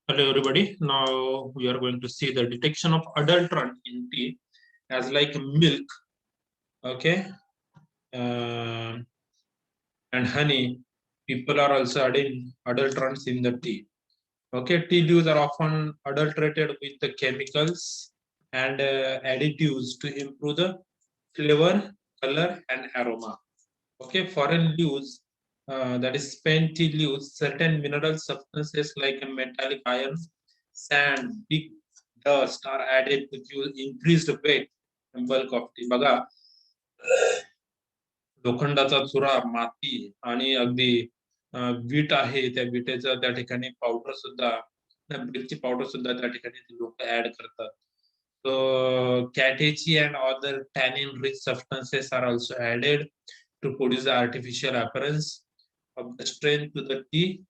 Hello everybody. Now we are going to see the detection of adulterant in tea as like milk, okay, and honey. People are also adding adulterants in the tea. Okay, tea leaves are often adulterated with the chemicals and additives to improve the flavor, color, and aroma. Okay, foreign leaves, that is spent tea leaves, certain mineral substances like a metallic iron, sand, big dust are added to give increased weight and bulk of tea. बघा, लोखंडाचा चुरा, माती आणि अगदी wheat आहे, त्या विटेचं त्या ठिकाणी powder सुद्धा, ब्रिकची पावडर सुद्धा त्या ठिकाणी लोक ऍड करतात. So catechy and other tannin-rich substances are also added to produce the artificial appearance of the strength to the tea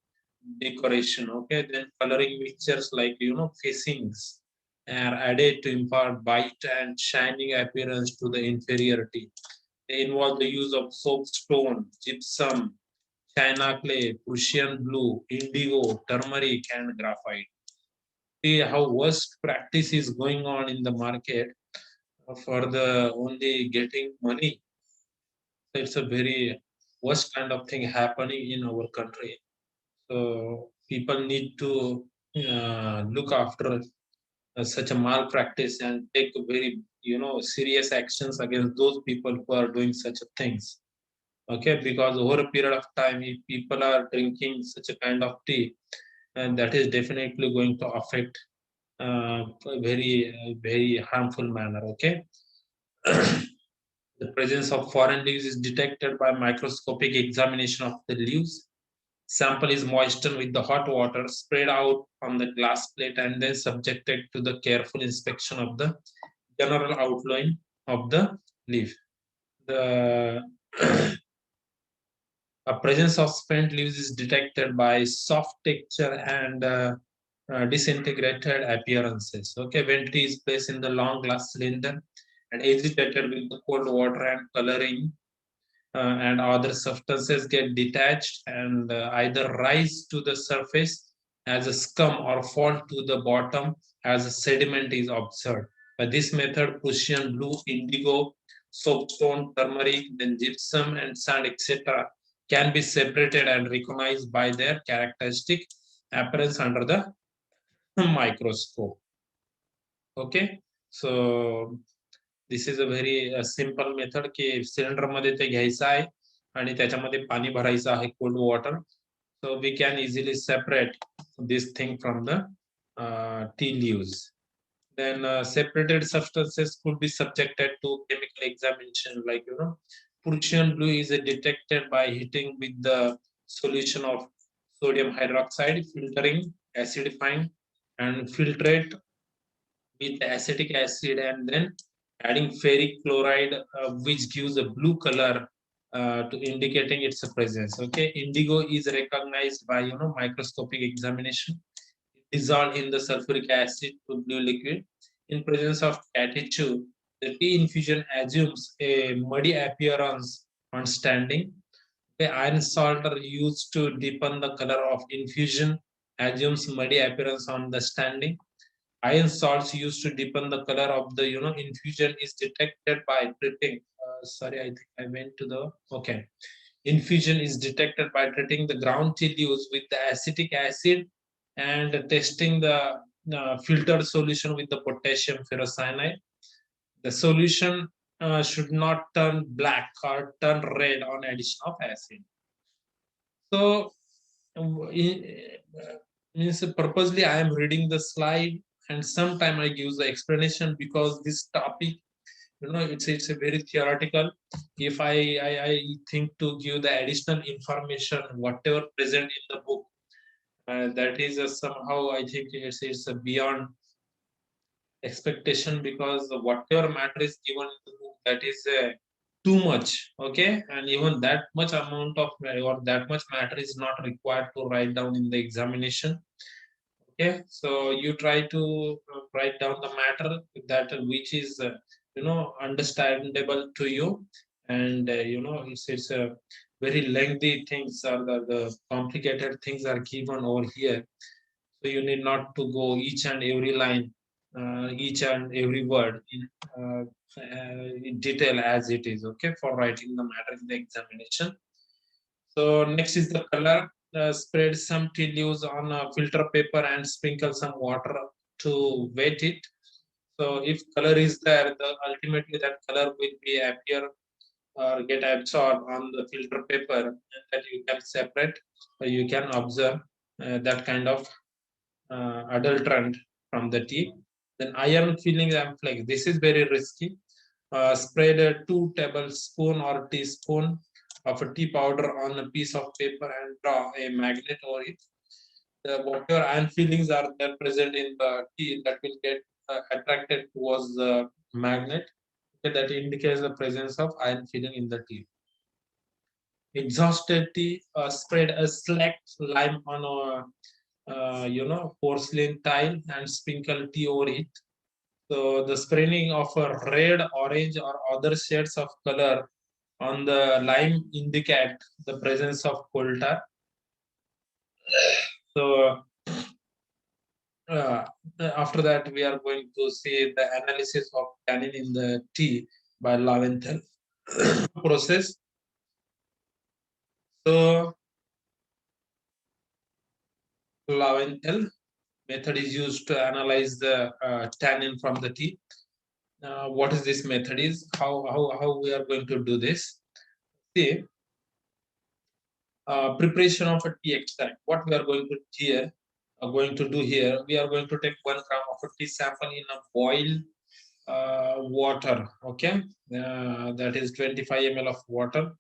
decoration. Okay, then coloring mixtures like facings are added to impart bright and shining appearance to the inferior tea. They involve the use of soapstone, gypsum, china clay, Prussian blue, indigo, turmeric, and graphite. See how worst practice is going on in the market for the only getting money. So it's a very worst kind of thing happening in our country. So people need to look after such a malpractice and take very serious actions against those people who are doing such things. Okay, because over a period of time, if people are drinking such a kind of tea, and that is definitely going to affect a very harmful manner. Okay. The presence of foreign leaves is detected by microscopic examination of the leaves. Sample is moistened with the hot water, spread out on the glass plate, and then subjected to the careful inspection of the general outline of the leaf. The a presence of spent leaves is detected by soft texture and disintegrated appearances. Okay, when tea is placed in the long glass cylinder and agitated with the cold water and coloring and other substances get detached and either rise to the surface as a scum or fall to the bottom as a sediment is observed. By this method, Prussian blue, indigo, soapstone, turmeric, then gypsum and sand, etc., can be separated and recognized by their characteristic appearance under the microscope. Okay, so this is a very simple method की cylinder मध्ये ते घ्यायचं आहे आणि त्याच्यामध्ये पाणी भरायचं आहे cold water. So we can easily separate this thing from the tea leaves. Then separated substances could be subjected to chemical examination, like Prussian blue is detected by heating with the solution of sodium hydroxide, filtering, acidifying, and filtrate with acetic acid, and then adding ferric chloride, which gives a blue color to indicating its presence. Okay, indigo is recognized by microscopic examination, dissolved in the sulfuric acid to blue liquid. In presence of catechu, the tea infusion assumes a muddy appearance on standing. The iron salt are used to deepen the color of infusion, assumes muddy appearance on the standing. Iron salts used to deepen the color of the infusion is detected by treating. Sorry, I think I went to the okay. Infusion is detected by treating the ground tea leaves with the acetic acid and testing the filtered solution with the potassium ferrocyanide. The solution should not turn black or turn red on addition of acid. So, means purposely I am reading the slide and sometime I give the explanation because this topic, it's a very theoretical. If I think to give the additional information, whatever present in the book, that is somehow I think it's beyond expectation, because whatever matter is given in the book, that is too much. Okay, and even that much amount of or that much matter is not required to write down in the examination. Okay, so you try to write down the matter that which is understandable to you, and it's a very lengthy things, or the complicated things are given over here. So you need not to go each and every line, each and every word in detail as it is, okay, for writing the matter in the examination. So next is the color. Spread some tea leaves on a filter paper and sprinkle some water to wet it. So if color is there, ultimately that color will be appear or get absorbed on the filter paper, and that you can separate, you can observe that kind of adulterant from the tea. Then iron filling amplifier. This is very risky. Spread a 2 tablespoon or teaspoon of a tea powder on a piece of paper and draw a magnet over it. Whatever iron fillings are there present in the tea, that will get attracted towards the magnet. Okay, that indicates the presence of iron filling in the tea. Exhausted tea, spread a select lime on a porcelain tile and sprinkle tea over it. So the spreading of a red, orange, or other shades of color on the lime indicate the presence of coal tar. So uh, after that, we are going to see the analysis of tannin in the tea by Laventille process. So Laventille method is used to analyze the tannin from the tea. What is this method is? How we are going to do this? See, preparation of a tea extract. What we are going to do here, we are going to take 1 gram of a tea sample in a boiled water. Okay, that is 25 ml of water,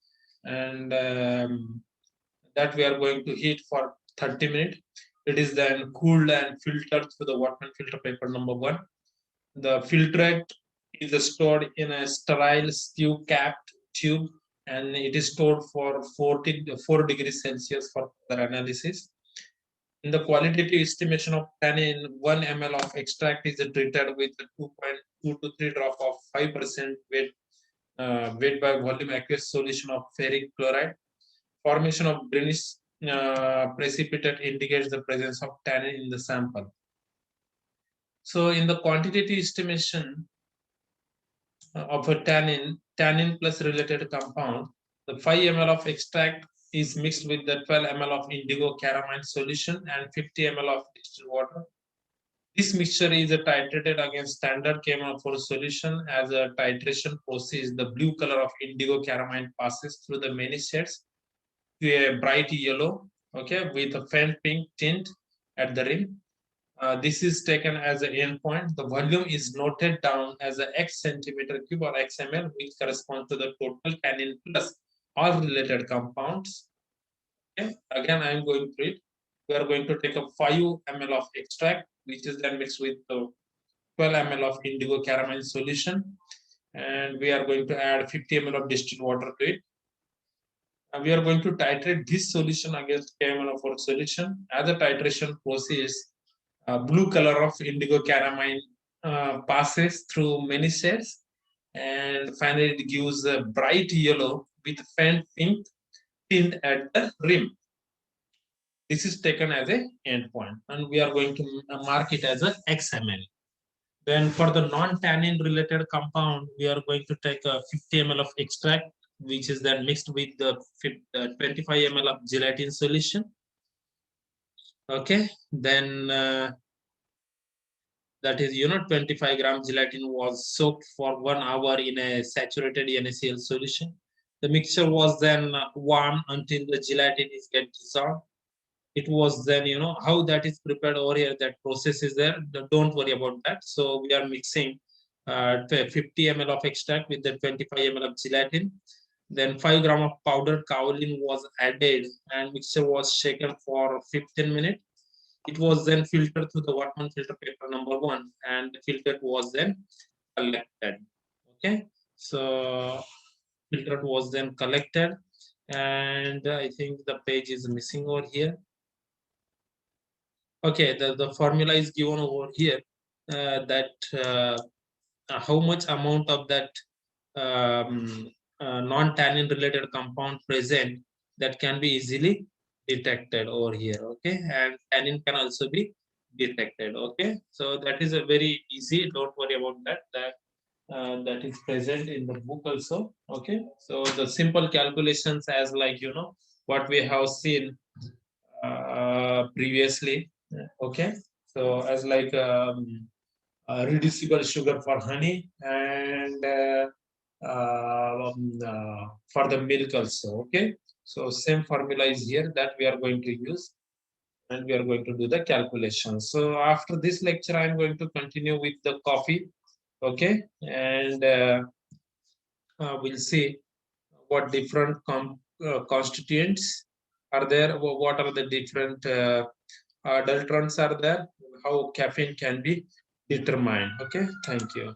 and that we are going to heat for 30 minutes. It is then cooled and filtered through the Wattman filter paper number 1. The filtrate is stored in a sterile stew capped tube, and it is stored for 4 degrees Celsius for further analysis. In the qualitative estimation of tannin, 1 ml of extract is treated with 2.2 to 3 drop of 5% weight by volume aqueous solution of ferric chloride. Formation of greenish precipitate indicates the presence of tannin in the sample. So in the quantitative estimation of a tannin plus related compound, the 5 ml of extract is mixed with the 12 ml of indigo caramine solution and 50 ml of distilled water. This mixture is titrated against standard CHEM-IV solution. As a titration process, the blue color of indigo caramine passes through the many shades to a bright yellow, okay, with a faint pink tint at the rim. This is taken as an endpoint. The volume is noted down as a x centimeter cube or xml, which corresponds to the total tannin plus all related compounds. Okay. Again, I am going to it. We are going to take a 5 ml of extract, which is then mixed with the 12 ml of indigo caramine solution, and we are going to add 50 ml of distilled water to it. And we are going to titrate this solution against KMnO4 solution. As a titration process, blue color of indigo caramine passes through many shades, and finally it gives a bright yellow with faint pink tint at the rim. This is taken as a endpoint, and we are going to mark it as a XML. Then for the non-tannin related compound, we are going to take a 50 ml of extract, which is then mixed with the 25 ml of gelatin solution. Okay, then that is 25 gram gelatin was soaked for 1 hour in a saturated NaCl solution. The mixture was then warmed until the gelatin is get dissolved. It was then how that is prepared over here, that process is there, don't worry about that. So we are mixing 50 ml of extract with the 25 ml of gelatin. Then 5 gram of powdered kaolin was added, and mixture was shaken for 15 minutes. It was then filtered through the Wattman filter paper number 1, and the filter was then collected. Okay, so filter was then collected, and I think the page is missing over here. Okay, the formula is given over here, that how much amount of that non-tannin related compound present, that can be easily detected over here. Okay, and tannin can also be detected. Okay, so that is a very easy, don't worry about that. That is present in the book also. Okay, so the simple calculations, as like what we have seen previously. Okay, so as like reducible sugar for honey, and for the milk also. Okay, so same formula is here that we are going to use, and we are going to do the calculation. So after this lecture, I'm going to continue with the coffee. Okay, and we'll see what different constituents are there, what are the different adulterants are there, how caffeine can be determined. Okay, thank you.